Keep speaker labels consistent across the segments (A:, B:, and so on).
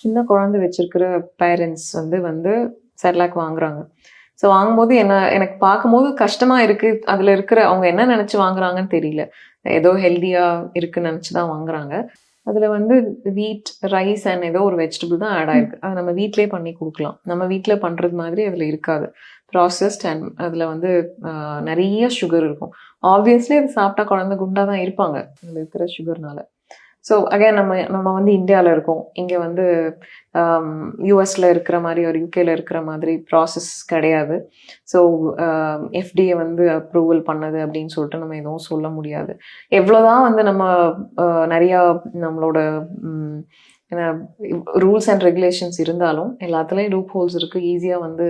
A: சின்ன குழந்தை வச்சிருக்கிற பேரண்ட்ஸ் வந்து செர்லாக் வாங்குறாங்க. ஸோ வாங்கும்போது எனக்கு பார்க்கும்போது கஷ்டமா இருக்கு. அதுல இருக்கிற அவங்க என்ன நினைச்சு வாங்குறாங்கன்னு தெரியல. ஏதோ ஹெல்தியா இருக்குன்னு நினைச்சு தான் வாங்குறாங்க. அதுல வந்து வீட், ரைஸ் அண்ட் ஏதோ ஒரு வெஜிடபிள் தான் ஆட் ஆயிருக்கு. அது நம்ம வீட்லயே பண்ணி கொடுக்கலாம். நம்ம வீட்ல பண்றது மாதிரி அதுல இருக்காது. ப்ராசஸ்ட் அண்ட் அதுல வந்து நிறைய சுகர் இருக்கும். ஆப்வியஸ்லி அது சாப்பிட்டா குழந்தை குண்டா தான் இருப்பாங்க அதுல இருக்கிற சுகர்னால. ஸோ அகைன் நம்ம வந்து இந்தியாவில் இருக்கோம். இங்கே வந்து யூஎஸில் இருக்கிற மாதிரி ஒரு யூகேல இருக்கிற மாதிரி ப்ராசஸ் கிடையாது. ஸோ எஃப்டிஏ வந்து அப்ரூவல் பண்ணது அப்படின்னு சொல்லிட்டு நம்ம எதுவும் சொல்ல முடியாது. எவ்வளோதான் வந்து நம்ம நிறையா நம்மளோட ரூல்ஸ் அண்ட் ரெகுலேஷன்ஸ் இருந்தாலும் எல்லாத்துலேயும் லூப் ஹோல்ஸ் இருக்குது. ஈஸியாக வந்து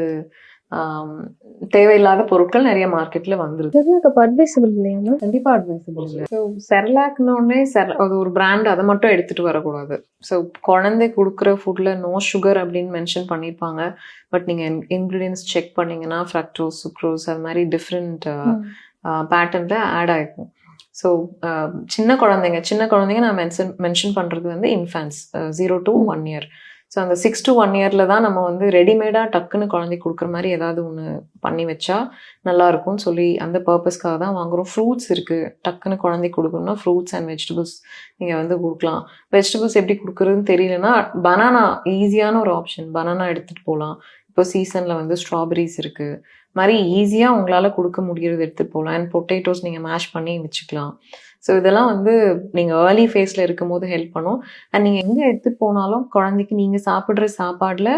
A: தேவையில்லாத பொருட்கள் நிறைய மார்க்கெட்ல வந்துருது.
B: அட்வைசபிள் இல்லையா?
A: கண்டிப்பா அட்வைசபிள் இல்லை. ஸோ செர்லாக்னோடனே அது ஒரு பிராண்ட், அதை மட்டும் எடுத்துட்டு வரக்கூடாது. ஸோ குழந்தை கொடுக்குற ஃபுட்ல நோ சுகர் அப்படின்னு மென்ஷன் பண்ணியிருப்பாங்க. பட் நீங்க இன்கிரீடியன்ஸ் செக் பண்ணீங்கன்னா ஃப்ரக்டோஸ், சுக்ரோஸ் அது மாதிரி டிஃப்ரெண்ட் பேட்டர்ன்ல ஆட் ஆயிருக்கும். ஸோ சின்ன குழந்தைங்க நான் மென்ஷன் பண்றது வந்து இன்ஃபேன்ஸ் 0 to 1 year. ஸோ அந்த 6 to 1 yearல தான் நம்ம வந்து ரெடிமேடாக டக்குன்னு குழந்தைக்கு கொடுக்குற மாதிரி ஏதாவது ஒன்று பண்ணி வச்சா நல்லா இருக்கும்னு சொல்லி அந்த பர்பஸ்க்காக தான் வாங்குறோம். ஃப்ரூட்ஸ் இருக்குது, டக்குன்னு குழந்தைக்கு கொடுக்கணும்னா ஃப்ரூட்ஸ் அண்ட் வெஜிடபிள்ஸ் நீங்கள் வந்து கொடுக்கலாம். வெஜிடபிள்ஸ் எப்படி கொடுக்குறதுன்னு தெரியலன்னா பனானா ஈஸியான ஒரு ஆப்ஷன். பனானா எடுத்துகிட்டு போகலாம். இப்போ சீசனில் வந்து ஸ்ட்ராபெரிஸ் இருக்குது. மாதிரி ஈஸியாக உங்களால் கொடுக்க முடியறது எடுத்துகிட்டு போகலாம். அண்ட் பொட்டேட்டோஸ் நீங்கள் மேஷ் பண்ணி வச்சுக்கலாம். ஸோ இதெல்லாம் வந்து நீங்கள் ஏர்லி ஃபேஸில் இருக்கும் போது ஹெல்ப் பண்ணும். அண்ட் நீங்கள் எங்கே எடுத்துகிட்டு போனாலும் குழந்தைக்கு நீங்கள் சாப்பிட்ற சாப்பாடில்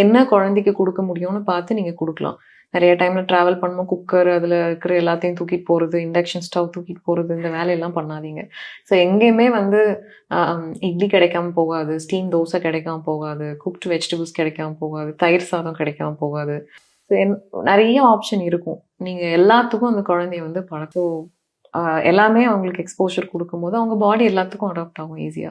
A: என்ன குழந்தைக்கு கொடுக்க முடியும்னு பார்த்து நீங்கள் கொடுக்கலாம். நிறைய டைமில் ட்ராவல் பண்ணும்போது குக்கர் அதில் இருக்கிற எல்லாத்தையும் தூக்கிட்டு போகிறது, இண்டக்ஷன் ஸ்டவ் தூக்கிட்டு போகிறது, இந்த வேலையெல்லாம் பண்ணாதீங்க. ஸோ எங்கேயுமே வந்து இட்லி கிடைக்காம போகாது, ஸ்டீம் தோசை கிடைக்காம போகாது, குக்டு வெஜிடபிள்ஸ் கிடைக்காம போகாது, தயிர் சாதம் கிடைக்காம போகாது. ஸோ நிறைய ஆப்ஷன் இருக்கும். நீங்கள் எல்லாத்துக்கும் அந்த குழந்தைய வந்து பழக்கம் எல்லாமே அவங்களுக்கு எக்ஸ்போஷர் கொடுக்கும்போது அவங்க பாடி எல்லாத்துக்கும் அடாப்ட் ஆகும் ஈஸியாக.